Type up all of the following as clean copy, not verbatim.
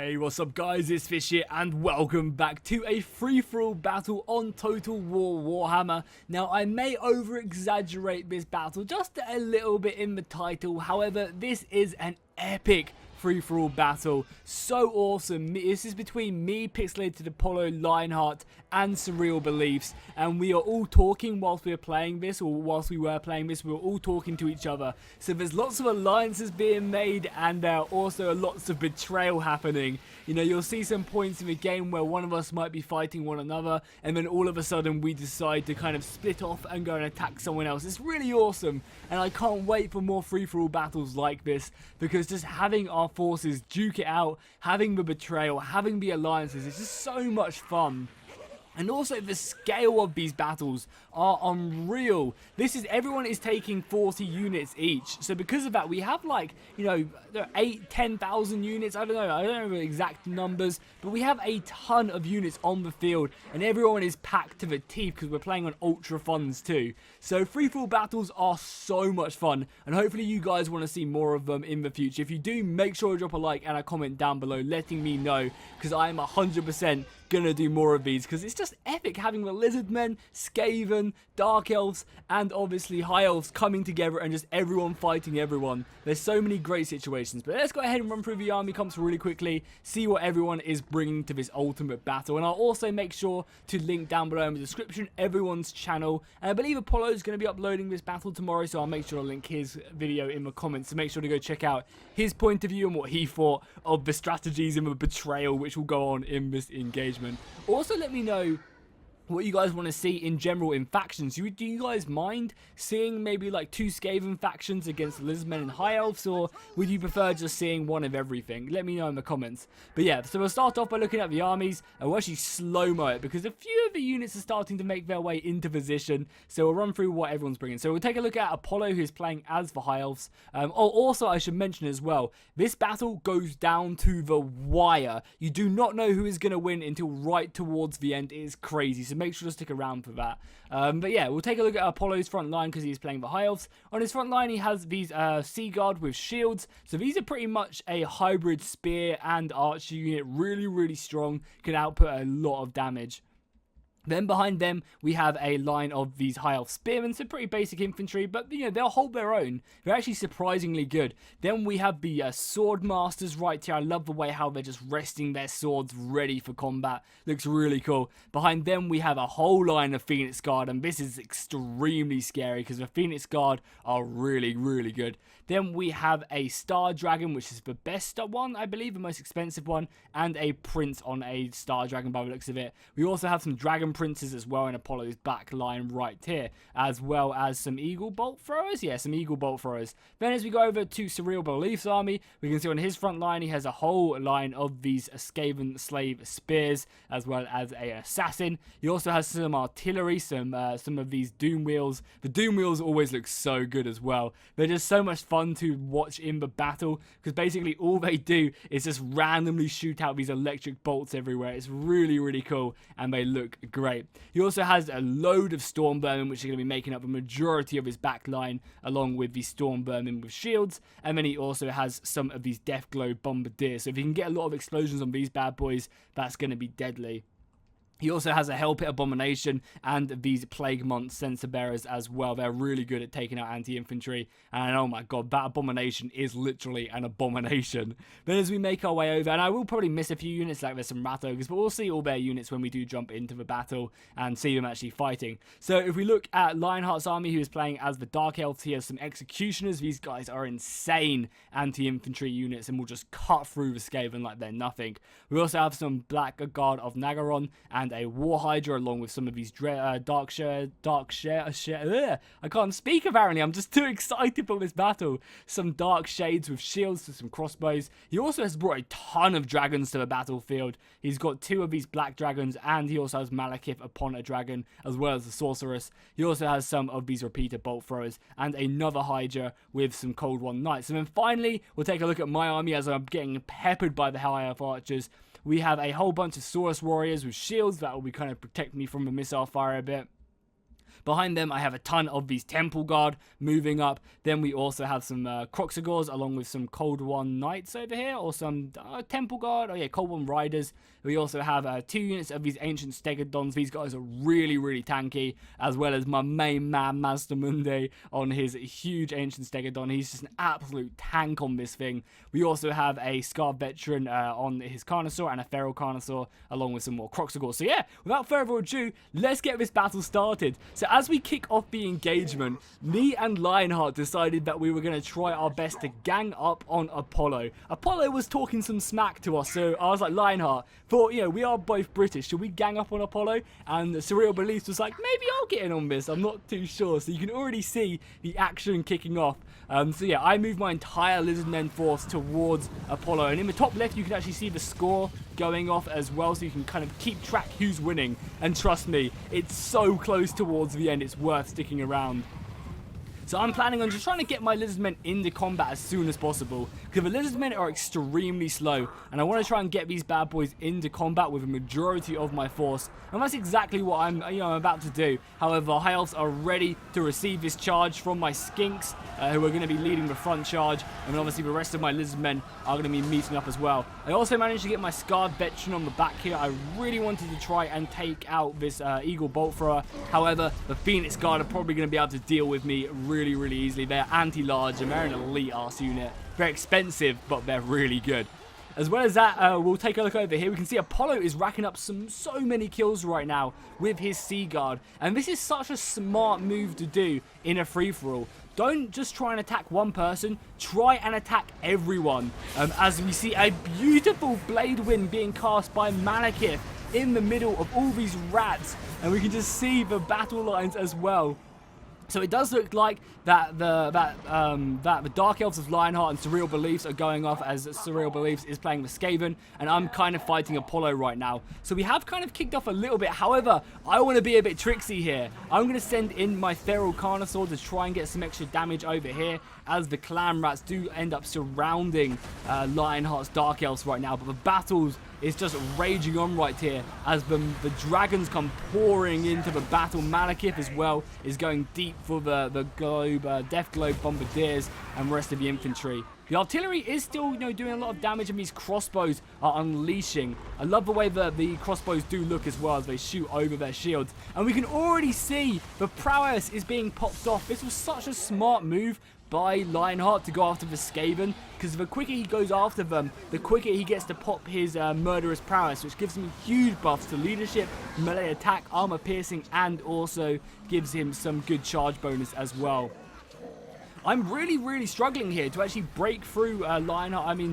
Hey, what's up guys, it's Fish here and welcome back to a free-for-all battle on Total War Warhammer. Now, I may over-exaggerate this battle just a little bit in the title, however, this is an epic free-for-all battle. So awesome. This is between me, Pixelated, Apollo, Lionheart and Surreal Beliefs, and we are all talking whilst we are playing this, or whilst we were playing this, we were all talking to each other. So there's lots of alliances being made and also lots of betrayal happening. You know, you'll see some points in the game where one of us might be fighting one another, and then all of a sudden we decide to kind of split off and go and attack someone else. It's really awesome, and I can't wait for more free-for-all battles like this, because just having our forces duke it out, having the betrayal, having the alliances, it's just so much fun. And also the scale of these battles are unreal. Everyone is taking 40 units each. So because of that, we have like, you know, 10,000 units. I don't know the exact numbers, but we have a ton of units on the field, and everyone is packed to the teeth because we're playing on ultra funds too. So free-for-all battles are so much fun, and hopefully you guys want to see more of them in the future. If you do, make sure to drop a like and a comment down below letting me know, because I am 100% gonna do more of these, because it's just epic having the lizardmen, Skaven, dark elves, and obviously high elves coming together and just everyone fighting everyone. There's so many great situations. But let's go ahead and run through the army comps really quickly, see what everyone is bringing to this ultimate battle, and I'll also make sure to link down below in the description everyone's channel. And I believe Apollo is going to be uploading this battle tomorrow, so I'll make sure to link his video in the comments, so make sure to go check out his point of view and what he thought of the strategies and the betrayal which will go on in this engagement. Also, let me know what you guys want to see in general in factions. Do you guys mind seeing maybe like 2 Skaven factions against Lizardmen and High Elves, or would you prefer just seeing one of everything? Let me know in the comments. But yeah, so we'll start off by looking at the armies, and we'll actually slow-mo it because a few of the units are starting to make their way into position, so we'll run through what everyone's bringing. So we'll take a look at Apollo, who's playing as the High Elves. Also, I should mention as well, this battle goes down to the wire. You do not know who is going to win until right towards the end. It is crazy, so make sure to stick around for that. But yeah, we'll take a look at Apollo's front line because he's playing the High Elves. On his front line, he has these Sea Guard with shields. So these are pretty much a hybrid spear and archer unit. Really, really strong. Can output a lot of damage. Then behind them, we have a line of these High Elf Spearmen, so pretty basic infantry, but you know, they'll hold their own. They're actually surprisingly good. Then we have the Sword Masters right here. I love the way how they're just resting their swords ready for combat. Looks really cool. Behind them, we have a whole line of Phoenix Guard, and this is extremely scary because the Phoenix Guard are really, really good. Then we have a Star Dragon, which is the best one, I believe, the most expensive one, and a Prince on a Star Dragon by the looks of it. We also have some Dragon Princes as well in Apollo's back line right here, as well as some Eagle Bolt Throwers. Yeah, some Eagle Bolt Throwers. Then as we go over to Surreal Beliefs army, we can see on his front line, he has a whole line of these Skaven Slave Spears, as well as a Assassin. He also has some artillery, some of these Doom Wheels. The Doom Wheels always look so good as well. They're just so much fun to watch in the battle, because basically all they do is just randomly shoot out these electric bolts everywhere. It's really, really cool, and they look great. He also has a load of Storm Vermin, which are going to be making up the majority of his back line, along with the Storm Vermin with shields, and then he also has some of these Death Glow Bombardiers. So if you can get a lot of explosions on these bad boys, that's going to be deadly. He also has a Hell Pit Abomination and these Plague Month Sensor Bearers as well. They're really good at taking out anti-infantry. And oh my god, that Abomination is literally an abomination. Then as we make our way over, and I will probably miss a few units, like there's some Rat Ogres, but we'll see all their units when we do jump into the battle and see them actually fighting. So if we look at Lionheart's army, who is playing as the Dark Elves, he has some Executioners. These guys are insane anti-infantry units and will just cut through the Skaven like they're nothing. We also have some Black Guard of Nagaron and a War Hydra, along with some of these dark share. I can't speak apparently. I'm just too excited for this battle. Some Dark Shades with shields to some crossbows. He also has brought a ton of dragons to the battlefield. He's got 2 of these black dragons, and he also has Malekith upon a dragon, as well as the sorceress. He also has some of these repeater bolt throwers and another Hydra with some Cold One Knights. And then finally, we'll take a look at my army as I'm getting peppered by the High Elf archers. We have a whole bunch of Saurus warriors with shields that will be kind of protect me from the missile fire a bit. Behind them, I have a ton of these Temple Guard moving up. Then we also have some Croxagors along with some Cold One Knights over here, or some Temple Guard. Oh yeah, Cold One Riders. We also have 2 units of these Ancient Stegodons. These guys are really, really tanky, as well as my main man, Mazdamundi, on his huge Ancient Stegodon. He's just an absolute tank on this thing. We also have a Scar Veteran on his Carnosaur and a Feral Carnosaur, along with some more Croxagors. So yeah, without further ado, let's get this battle started. So as we kick off the engagement, me and Lionheart decided that we were going to try our best to gang up on Apollo. Apollo was talking some smack to us, so I was like, Lionheart, thought, you know, we are both British, should we gang up on Apollo? And Surreal Beliefs was like, maybe I'll get in on this, I'm not too sure. So you can already see the action kicking off. So yeah, I moved my entire Lizardmen force towards Apollo, and in the top left you can actually see the score going off as well, so you can kind of keep track who's winning. And trust me, it's so close towards the end, it's worth sticking around. So I'm planning on just trying to get my Lizardmen into combat as soon as possible, because the Lizardmen are extremely slow, and I want to try and get these bad boys into combat with a majority of my force, and that's exactly what I'm about to do. However, High Elves are ready to receive this charge from my Skinks, who are going to be leading the front charge, and then obviously the rest of my Lizardmen are going to be meeting up as well. I also managed to get my Scarred Veteran on the back here. I really wanted to try and take out this Eagle Bolt Thrower. However, the Phoenix Guard are probably going to be able to deal with me really easily. They're anti-large and they're an elite arse unit. They're expensive, but they're really good. As well as that, we'll take a look over here. We can see Apollo is racking up so many kills right now with his Sea Guard. And this is such a smart move to do in a free-for-all. Don't just try and attack one person, try and attack everyone. As we see a beautiful Blade Wind being cast by Malekith in the middle of all these rats. And we can just see the battle lines as well. So it does look like that the Dark Elves of Lionheart and Surreal Beliefs are going off, as Surreal Beliefs is playing with Skaven, and I'm kind of fighting Apollo right now. So we have kind of kicked off a little bit. However, I want to be a bit tricksy here. I'm going to send in my Feral Carnosaur to try and get some extra damage over here, as the Clan Rats do end up surrounding Lionheart's Dark Elves right now. But the battles is just raging on right here as the dragons come pouring into the battle. Malekith as well is going deep for the Death Globe Bombardiers and the rest of the infantry. The artillery is still, doing a lot of damage, and these crossbows are unleashing. I love the way that the crossbows do look as well as they shoot over their shields. And we can already see the prowess is being popped off. This was such a smart move by Lionheart to go after the Skaven, because the quicker he goes after them, the quicker he gets to pop his murderous prowess, which gives him huge buffs to leadership, melee attack, armor piercing, and also gives him some good charge bonus as well. I'm really struggling here to actually break through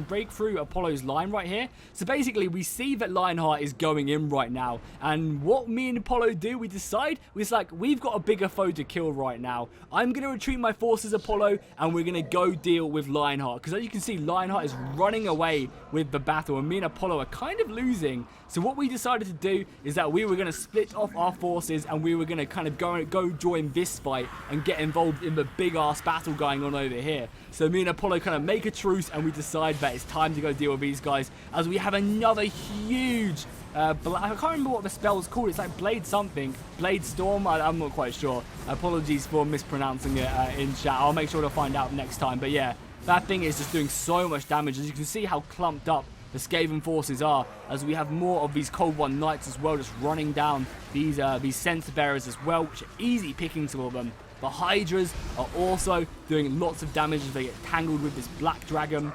break through Apollo's line right here. So basically, we see that Lionheart is going in right now, and what me and Apollo do, we decide, it's like, we've got a bigger foe to kill right now. I'm going to retreat my forces, Apollo, and we're going to go deal with Lionheart, because as you can see, Lionheart is running away with the battle, and me and Apollo are kind of losing. So what we decided to do is that we were going to split off our forces, and we were going to kind of go join this fight and get involved in the big ass battle going on over here. So me and Apollo kind of make a truce, and we decide that it's time to go deal with these guys, as we have another huge I can't remember what the spell's called. It's like Blade something. Blade Storm? I'm not quite sure. Apologies for mispronouncing it in chat. I'll make sure to find out next time. But yeah, that thing is just doing so much damage. As you can see how clumped up the Skaven forces are, as we have more of these Cold One Knights as well, just running down these Sensor Bearers as well, which are easy pickings for them. The Hydras are also doing lots of damage as they get tangled with this Black Dragon.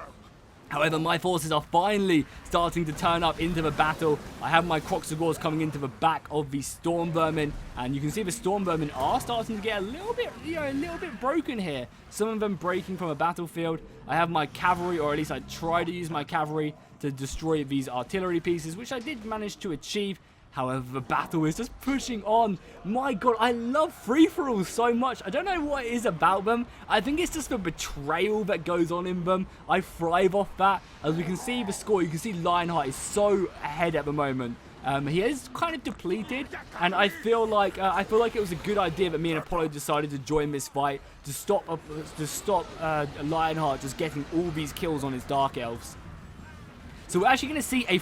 However, my forces are finally starting to turn up into the battle. I have my Croxagors coming into the back of the Storm Vermin, and you can see the Storm Vermin are starting to get a little bit broken here. Some of them breaking from a battlefield. I have my cavalry, or at least I try to use my cavalry to destroy these artillery pieces, which I did manage to achieve. However, the battle is just pushing on. My god, I love free-for-alls so much. I don't know what it is about them. I think it's just the betrayal that goes on in them. I thrive off that. As we can see the score, you can see Lionheart is so ahead at the moment. He is kind of depleted, and I feel like it was a good idea that me and Apollo decided to join this fight to stop Lionheart just getting all these kills on his Dark Elves. So we're actually going to see a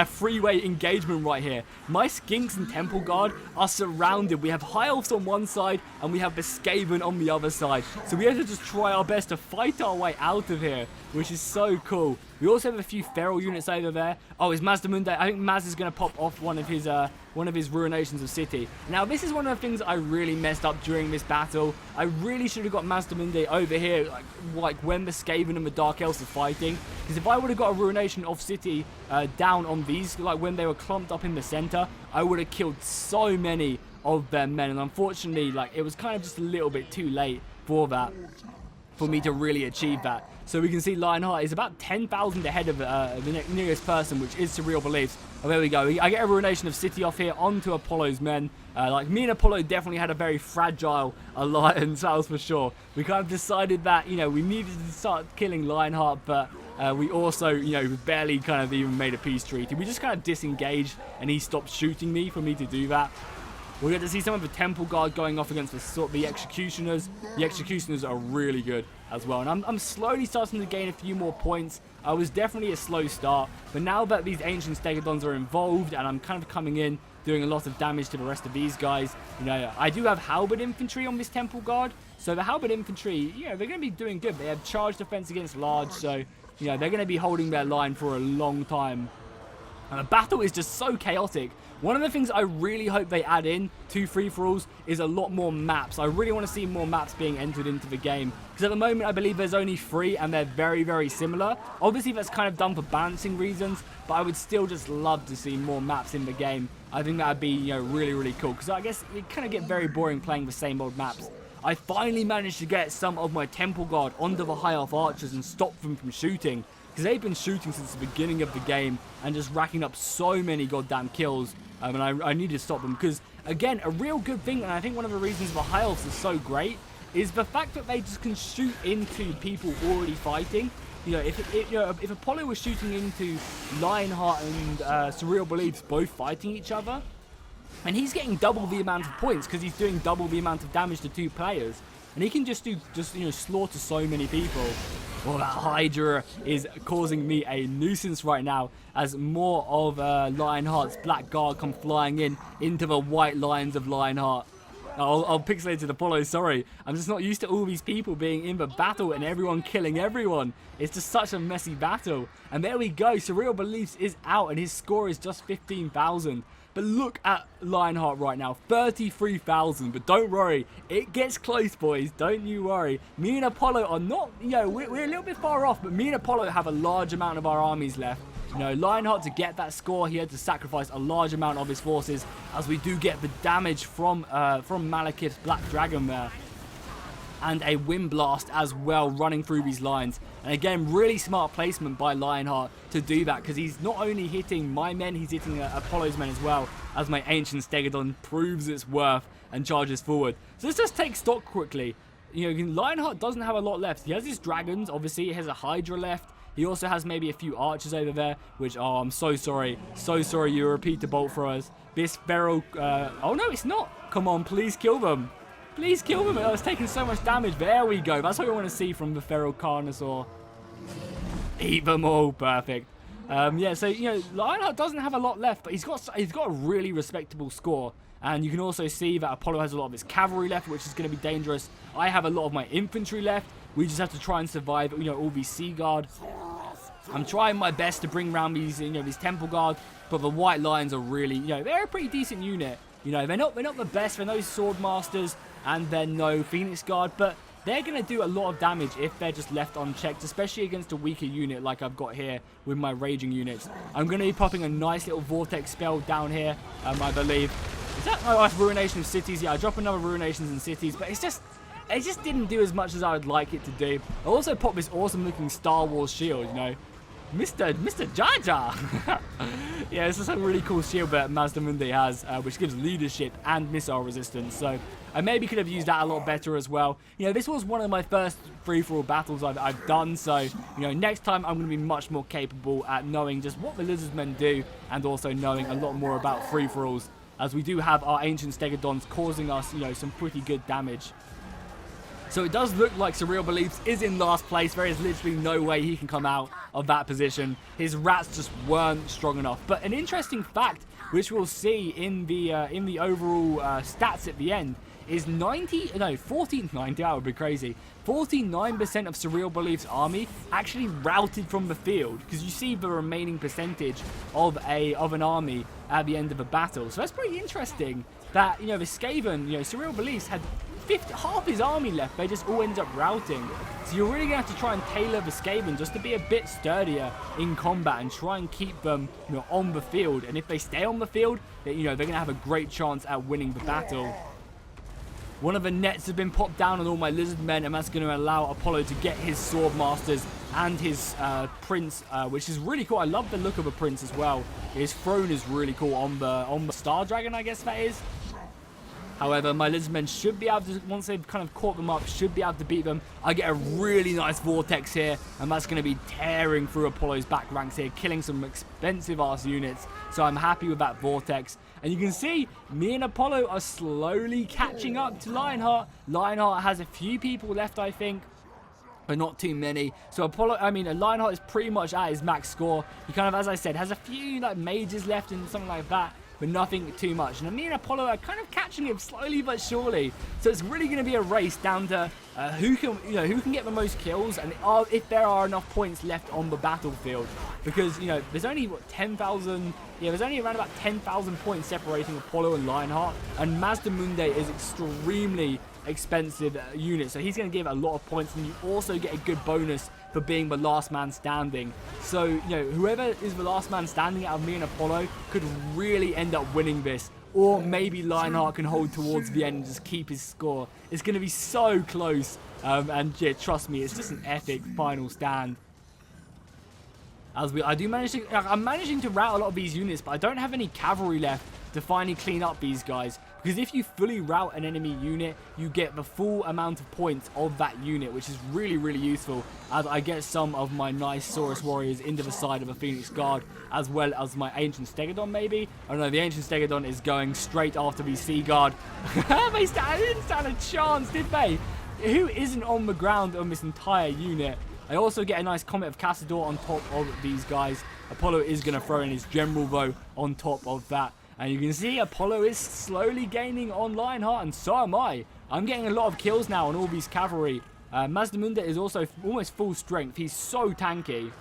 freeway engagement right here. My Skinks and Temple Guard are surrounded. We have High Elves on one side and we have the Skaven on the other side. So we have to just try our best to fight our way out of here, which is so cool. We also have a few feral units over there. Oh, is Mazdamunde? I think Maz is going to pop off one of his ruinations of city. Now, this is one of the things I really messed up during this battle. I really should have got Mazdamunde over here, like when the Skaven and the Dark Elves are fighting. Because if I would have got a ruination of city down on these, like when they were clumped up in the center, I would have killed so many of their men. And unfortunately, like, it was kind of just a little bit too late for that, for me to really achieve that. So we can see Lionheart is about 10,000 ahead of the nearest person, which is Surreal Beliefs. Oh, there we go. I get a ruination of city off here onto Apollo's men. Like, me and Apollo definitely had a very fragile alliance, that was for sure. We kind of decided that, you know, we needed to start killing Lionheart, but we also, you know, barely kind of even made a peace treaty. We just kind of disengaged, and he stopped shooting me for me to do that. We'll get to see some of the Temple Guard going off against the Executioners. The Executioners are really good as well. And I'm slowly starting to gain a few more points. I was definitely a slow start. But now that these Ancient Stegodons are involved and I'm kind of coming in, doing a lot of damage to the rest of these guys. You know, I do have Halberd Infantry on this Temple Guard. So the Halberd Infantry, you know, they're going to be doing good. They have charge defense against large. So, you know, they're going to be holding their line for a long time. And the battle is just so chaotic. One of the things I really hope they add in to free-for-alls is a lot more maps. I really want to see more maps being entered into the game. Because at the moment, I believe there's only 3, and they're very, very similar. Obviously, that's kind of done for balancing reasons, but I would still just love to see more maps in the game. I think that would be, you know, really, really cool. Because I guess it kind of get very boring playing the same old maps. I finally managed to get some of my Temple Guard onto the High Elf Archers and stop them from shooting. Because they've been shooting since the beginning of the game and just racking up so many goddamn kills. And I need to stop them because, again, a real good thing, and I think one of the reasons the High Elves are so great, is the fact that they just can shoot into people already fighting. You know, if Apollo was shooting into Lionheart and Surreal Beliefs both fighting each other, and he's getting double the amount of points because he's doing double the amount of damage to 2 players. And he can just you know, slaughter so many people. Well, that Hydra is causing me a nuisance right now as more of Lionheart's Black Guard come flying into the white lines of Lionheart. I'll Pixelated Apollo, sorry. I'm just not used to all these people being in the battle and everyone killing everyone. It's just such a messy battle. And there we go, Surreal Beliefs is out and his score is just 15,000. But look at Lionheart right now, 33,000. But don't worry, it gets close, boys. Don't you worry. Me and Apollo are not, you know, we're a little bit far off, but me and Apollo have a large amount of our armies left. You know, Lionheart, to get that score, he had to sacrifice a large amount of his forces, as we do get the damage from Malekith's Black Dragon there. And a Wind Blast as well running through these lines. And again, really smart placement by Lionheart to do that, because he's not only hitting my men, he's hitting Apollo's men as well, as my Ancient Stegodon proves its worth and charges forward. So let's just take stock quickly. You know, Lionheart doesn't have a lot left. He has his dragons, obviously, he has a Hydra left. He also has maybe a few archers over there, which, oh, I'm so sorry. So sorry you repeat the bolt throwers. This feral, oh no, it's not. Come on, please kill them. Please kill them. Oh, it's taking so much damage. There we go. That's what we want to see from the feral Carnosaur. Eat them all. Perfect. Yeah, so, you know, Lionheart doesn't have a lot left, but he's got a really respectable score. And you can also see that Apollo has a lot of his cavalry left, which is going to be dangerous. I have a lot of my infantry left. We just have to try and survive, you know, all these Sea Guard. I'm trying my best to bring around these, you know, these Temple Guard, but the White Lions are really, you know, they're a pretty decent unit. You know, they're not the best. They're no Sword Masters, and they're no Phoenix Guard, but they're going to do a lot of damage if they're just left unchecked, especially against a weaker unit like I've got here with my Raging units. I'm going to be popping a nice little Vortex spell down here, I believe. Is that, oh, that's Ruination of Cities? Yeah, I drop another Ruinations in Cities, but it just didn't do as much as I would like it to do. I also popped this awesome looking Star Wars shield, you know. Mr. Jar Jar. Yeah, this is a really cool shield that Mazdamunde has, which gives leadership and missile resistance. So I maybe could have used that a lot better as well. You know, this was one of my first free-for-all battles I've done. So, you know, next time I'm going to be much more capable at knowing just what the Lizardsmen do, and also knowing a lot more about free-for-alls, as we do have our Ancient Stegodons causing us, you know, some pretty good damage. So it does look like Surreal Beliefs is in last place. There is literally no way he can come out of that position. His rats just weren't strong enough. But an interesting fact, which we'll see in the overall stats at the end, is 49, that would be crazy. 49% of Surreal Belief's army actually routed from the field, because you see the remaining percentage of an army at the end of a battle. So that's pretty interesting that, the Skaven, Surreal Beliefs had half his army left. They just all ended up routing. So you're really gonna have to try and tailor the Skaven just to be a bit sturdier in combat and try and keep them, on the field. And if they stay on the field, they're gonna have a great chance at winning the battle. One of the nets has been popped down on all my lizard men, and that's going to allow Apollo to get his sword masters and his prince, which is really cool. I love the look of a prince as well. His throne is really cool on the star dragon, I guess that is. However, my lizard men should be able to, once they've kind of caught them up, should be able to beat them. I get a really nice vortex here, and that's going to be tearing through Apollo's back ranks here, killing some expensive ass units. So I'm happy with that vortex. And you can see me and Apollo are slowly catching up to Lionheart. Lionheart has a few people left, I think, but not too many. So Lionheart is pretty much at his max score. He kind of, as I said, has a few like mages left and something like that, but nothing too much. And me and Apollo are kind of catching him slowly but surely. So it's really going to be a race down to who can get the most kills, and if there are enough points left on the battlefield. Because there's only 10,000. Yeah, there's only around about 10,000 points separating Apollo and Lionheart, and Mazdamunde is extremely expensive unit, so he's going to give a lot of points, and you also get a good bonus for being the last man standing. So whoever is the last man standing out of me and Apollo could really end up winning this, or maybe Lionheart can hold towards the end and just keep his score. It's going to be so close, and yeah, trust me, it's just an epic final stand. I'm managing to rout a lot of these units, but I don't have any cavalry left to finally clean up these guys. Because if you fully rout an enemy unit, you get the full amount of points of that unit, which is really, really useful. As I get some of my nice Saurus warriors into the side of a Phoenix Guard, as well as my Ancient Stegodon, maybe? I don't know, the Ancient Stegodon is going straight after the Sea Guard. They didn't stand a chance, did they? Who isn't on the ground on this entire unit? I also get a nice Comet of Cassador on top of these guys. Apollo is going to throw in his General, though, on top of that. And you can see Apollo is slowly gaining on Lionheart, and so am I. I'm getting a lot of kills now on all these cavalry. Mazdamunde is also almost full strength. He's so tanky.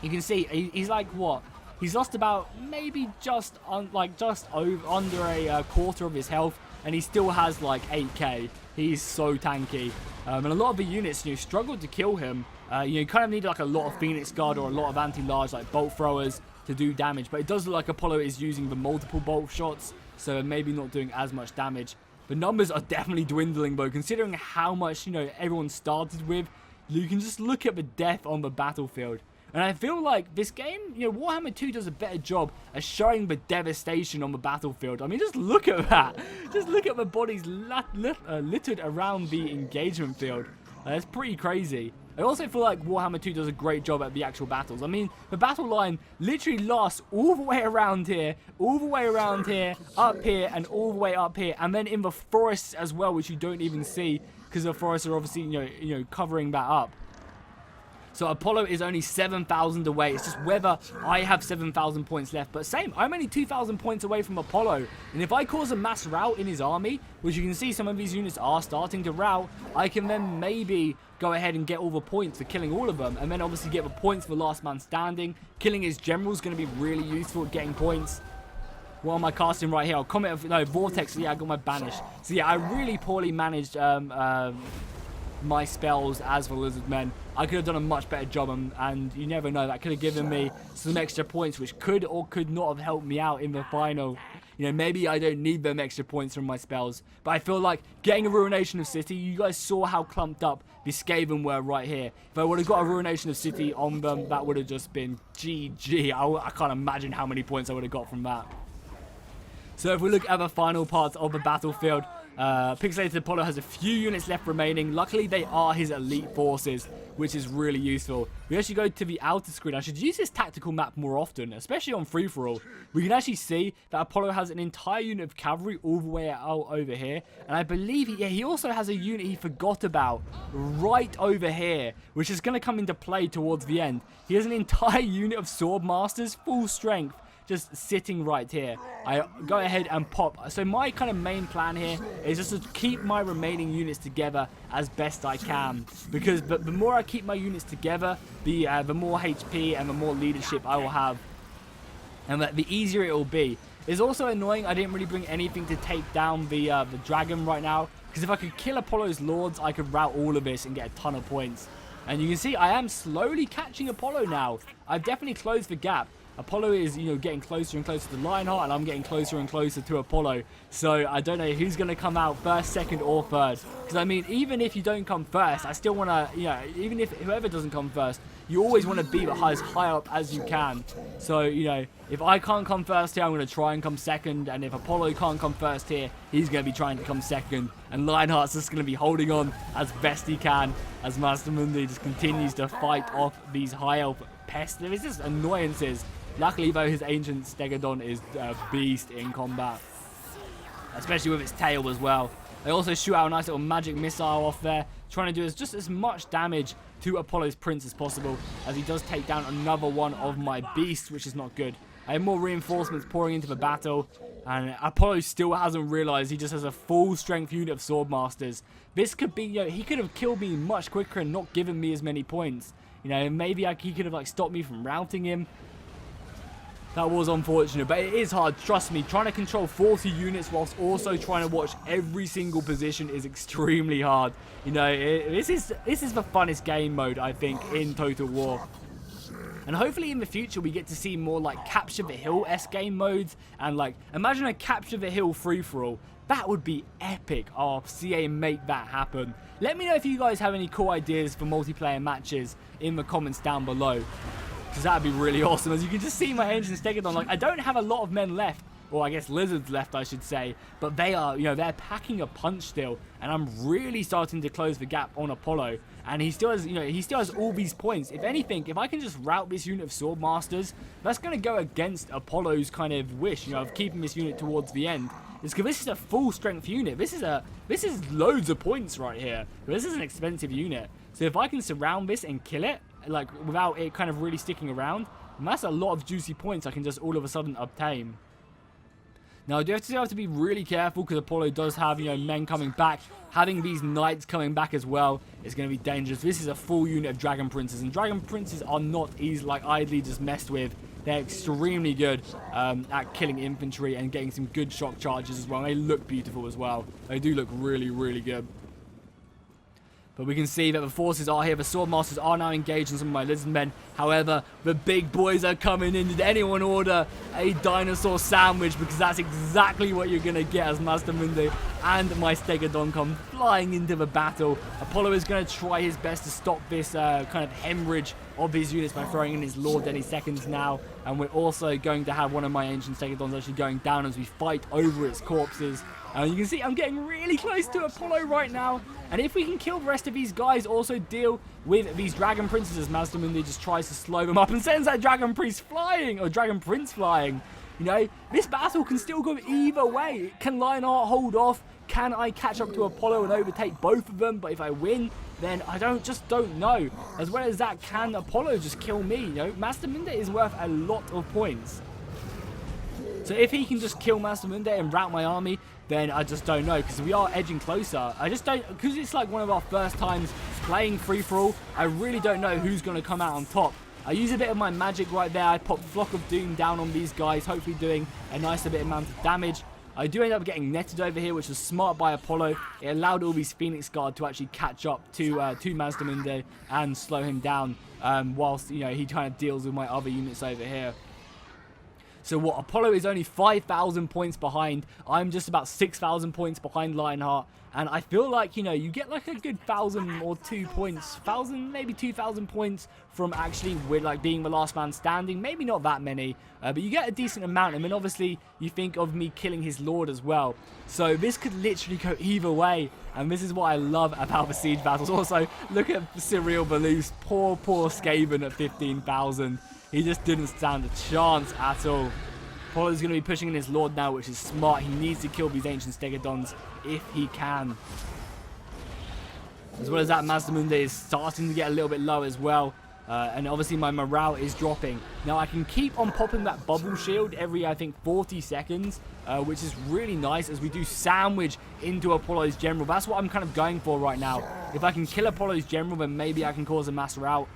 You can see he's like what? He's lost about maybe just under a quarter of his health, and he still has like 8k. He's so tanky. And a lot of the units, struggled to kill him. You kind of need like a lot of Phoenix Guard or a lot of anti-large like bolt throwers to do damage. But it does look like Apollo is using the multiple bolt shots, so maybe not doing as much damage. The numbers are definitely dwindling though, considering how much, everyone started with. You can just look at the death on the battlefield. And I feel like this game, Warhammer 2 does a better job at showing the devastation on the battlefield. I mean, just look at that. Just look at the bodies littered around the engagement field. That's pretty crazy. I also feel like Warhammer 2 does a great job at the actual battles. I mean, the battle line literally lasts all the way around here, all the way around here, up here, and all the way up here. And then in the forests as well, which you don't even see, because the forests are obviously, covering that up. So Apollo is only 7,000 away. It's just whether I have 7,000 points left. But same, I'm only 2,000 points away from Apollo. And if I cause a mass rout in his army, which you can see some of these units are starting to rout, I can then maybe go ahead and get all the points for killing all of them. And then obviously get the points for last man standing. Killing his general is going to be really useful at getting points. What am I casting right here? I'll comment of, no, Vortex. Yeah, I got my banish. So yeah, I really poorly managed my spells as the lizard men. I could have done a much better job, and you never know, that could have given me some extra points, which could or could not have helped me out in the final. Maybe I don't need them extra points from my spells, but I feel like getting a Ruination of City, you guys saw how clumped up the Skaven were right here. If I would have got a Ruination of City on them, that would have just been GG. I can't imagine how many points I would have got from that. So if we look at the final parts of the battlefield, Pixelated Apollo has a few units left remaining. Luckily, they are his elite forces, which is really useful. We actually go to the outer screen. I should use this tactical map more often, especially on free-for-all. We can actually see that Apollo has an entire unit of cavalry all the way out over here. And I believe he also has a unit he forgot about right over here, which is going to come into play towards the end. He has an entire unit of swordmasters, full strength, just sitting right here. I go ahead and pop. So my kind of main plan here is just to keep my remaining units together as best I can, because the more I keep my units together, the more HP and the more leadership I will have, and the easier it will be. It's also annoying I didn't really bring anything to take down the dragon right now, because if I could kill Apollo's lords, I could rout all of this and get a ton of points. And you can see I am slowly catching Apollo now. I've definitely closed the gap. Apollo is, getting closer and closer to Lionheart, and I'm getting closer and closer to Apollo. So I don't know who's going to come out first, second, or third. Because, I mean, even if you don't come first, I still want to, even if whoever doesn't come first, you always want to be as high up as you can. So, if I can't come first here, I'm going to try and come second. And if Apollo can't come first here, he's going to be trying to come second. And Lionheart's just going to be holding on as best he can as Master Mundi just continues to fight off these high elf pests. There's just annoyances. Luckily, though, his ancient Stegodon is a beast in combat, especially with its tail as well. They also shoot out a nice little magic missile off there, trying to do just as much damage to Apollo's prince as possible, as he does take down another one of my beasts, which is not good. I have more reinforcements pouring into the battle, and Apollo still hasn't realized he just has a full strength unit of swordmasters. This could be, he could have killed me much quicker and not given me as many points. Maybe he could have stopped me from routing him. That was unfortunate, but it is hard. Trust me, trying to control 40 units whilst also trying to watch every single position is extremely hard. This is the funnest game mode, I think, in Total War. And hopefully in the future we get to see more like Capture the Hill-esque game modes, and imagine a Capture the Hill free-for-all. That would be epic. Oh, CA make that happen. Let me know if you guys have any cool ideas for multiplayer matches in the comments down below, because that'd be really awesome. As you can just see my ancient Stegodon, I don't have a lot of men left, or I guess lizards left, I should say, but they are, they're packing a punch still, and I'm really starting to close the gap on Apollo, and he still has, he still has all these points. If anything, if I can just rout this unit of swordmasters, that's going to go against Apollo's kind of wish, of keeping this unit towards the end. It's because this is a full strength unit. This is loads of points right here. This is an expensive unit. So if I can surround this and kill it, without it kind of really sticking around, and that's a lot of juicy points I can just all of a sudden obtain. Now I do have to be really careful, because Apollo does have, men coming back. Having these knights coming back as well is going to be dangerous. This is a full unit of dragon princes, and dragon princes are not easy, idly just messed with. They're extremely good at killing infantry and getting some good shock charges as well. And they look beautiful as well. They do look really, really good. But we can see that the forces are here. The swordmasters are now engaged in some of my lizard men. However, the big boys are coming in. Did anyone order a dinosaur sandwich? Because that's exactly what you're going to get as Master Mundi and my Stegodon come flying into the battle. Apollo is going to try his best to stop this kind of hemorrhage of his units by throwing in his lord any seconds now. And we're also going to have one of my ancient Stegodons actually going down as we fight over its corpses. You can see I'm getting really close to Apollo right now. And if we can kill the rest of these guys, also deal with these dragon princes as Master Mundi just tries to slow them up and sends that dragon priest flying, or dragon prince flying. This battle can still go either way. Can Lionheart hold off? Can I catch up to Apollo and overtake both of them? But if I win, then I just don't know. As well as that, can Apollo just kill me? Master Mundi is worth a lot of points. So if he can just kill Master Mundi and rout my army, then I just don't know, because we are edging closer. I just don't, because it's one of our first times playing free-for-all, I really don't know who's going to come out on top. I use a bit of my magic right there. I pop Flock of Doom down on these guys, hopefully doing a nice bit amount of damage. I do end up getting netted over here, which was smart by Apollo. It allowed all these Phoenix Guard to actually catch up to Master Mundi and slow him down, whilst he kind of deals with my other units over here. So what, Apollo is only 5,000 points behind. I'm just about 6,000 points behind Lionheart. And I feel like, you know, you get like a good 1,000 or 2 points, 1,000, maybe 2,000 points from actually with like being the last man standing. Maybe not that many, but you get a decent amount. And then obviously you think of me killing his lord as well. So this could literally go either way. And this is what I love about the siege battles. Also, look at Surreal Belifes. Poor Skaven at 15,000. He just didn't stand a chance at all. Apollo's going to be pushing in his lord now, which is smart. He needs to kill these ancient stegodons if he can. As well as that, Mazdamunde is starting to get a little bit low as well. And obviously my morale is dropping. Now I can keep on popping that bubble shield every, I think, 40 seconds. Which is really nice as we do sandwich into Apollo's general. That's what I'm kind of going for right now. If I can kill Apollo's general, then maybe I can cause a mass rout.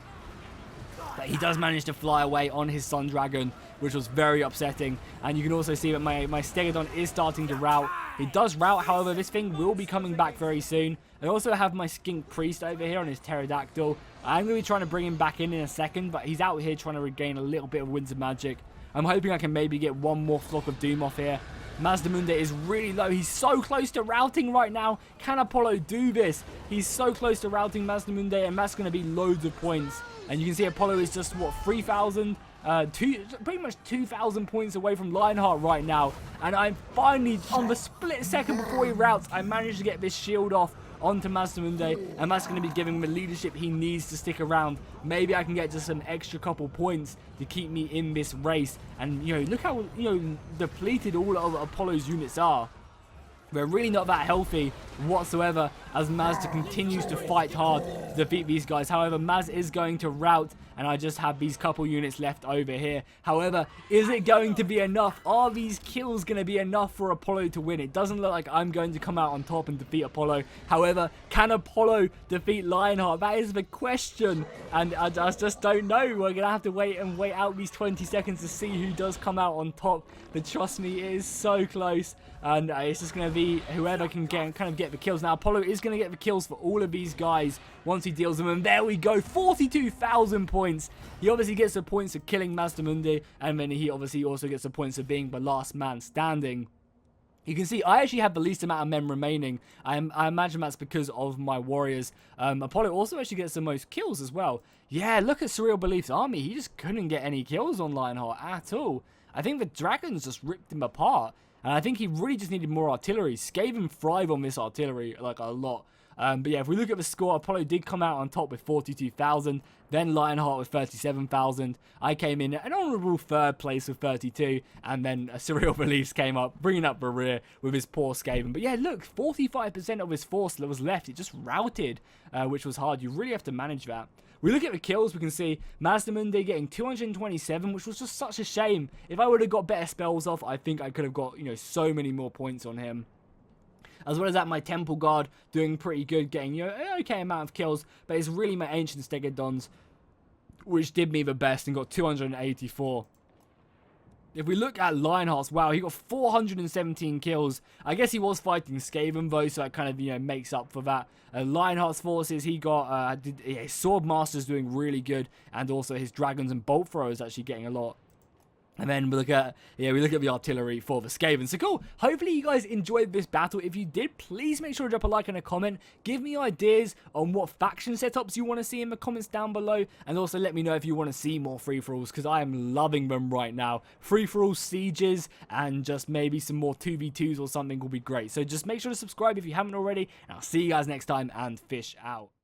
But he does manage to fly away on his Sun Dragon, which was very upsetting. And you can also see that my Stegodon is starting to rout. It does rout, however, this thing will be coming back very soon. I also have my Skink Priest over here on his Pterodactyl. I'm going to be trying to bring him back in a second, but he's out here trying to regain a little bit of Winds of Magic. I'm hoping I can maybe get one more Flock of Doom off here. Mazdamunde is really low. He's so close to routing right now. Can Apollo do this? He's so close to routing Mazdamunde, and that's going to be loads of points. And you can see Apollo is just, what, 3,000? Pretty much 2,000 points away from Lionheart right now. And I'm finally, on the split second before he routs, I managed to get this shield off onto Mazdamunde, and that's going to be giving him the leadership he needs to stick around. Maybe I can get just some extra couple points to keep me in this race. And, you know, look how, you know, depleted all of Apollo's units are. They're really not that healthy whatsoever as Mazda continues to fight hard to defeat these guys. However, Maz is going to rout, and I just have these couple units left over here. However, is it going to be enough? Are these kills going to be enough for Apollo to win? It doesn't look like I'm going to come out on top and defeat Apollo. However, can Apollo defeat Lionheart? That is the question, and I just don't know. We're going to have to wait out these 20 seconds to see who does come out on top. But trust me, it is so close. And it's just going to be whoever can kind of get the kills. Now, Apollo is going to get the kills for all of these guys once he deals them. And there we go, 42,000 points. He obviously gets the points of killing Mazdamunde. And then he obviously also gets the points of being the last man standing. You can see I actually have the least amount of men remaining. I imagine that's because of my warriors. Apollo also actually gets the most kills as well. Yeah, look at Surreal Belief's army. He just couldn't get any kills on Lionheart at all. I think the dragons just ripped him apart. And I think he really just needed more artillery. Skaven thrive on this artillery, like, a lot. But yeah, if we look at the score, Apollo did come out on top with 42,000. Then Lionheart with 37,000. I came in an honourable third place with 32. And then Surreal Beliefs came up, bringing up the rear with his poor Skaven. But yeah, look, 45% of his force that was left, it just routed, which was hard. You really have to manage that. We look at the kills, we can see Mazdamunde getting 227, which was just such a shame. If I would have got better spells off, I think I could have got, you know, so many more points on him. As well as that, my Temple Guard doing pretty good, getting, you know, an okay amount of kills. But it's really my Ancient Stegodons, which did me the best and got 284. If we look at Lionheart's, wow, he got 417 kills. I guess he was fighting Skaven though, so that kind of, you know, makes up for that. Lionheart's forces, he got, his Sword Master's doing really good, and also his Dragons and Bolt Throwers actually getting a lot. And then we look at the artillery for the Skaven. So cool. Hopefully you guys enjoyed this battle. If you did, please make sure to drop a like and a comment. Give me ideas on what faction setups you want to see in the comments down below. And also let me know if you want to see more free-for-alls, because I am loving them right now. Free-for-all sieges and just maybe some more 2v2s or something will be great. So just make sure to subscribe if you haven't already. And I'll see you guys next time, and fish out.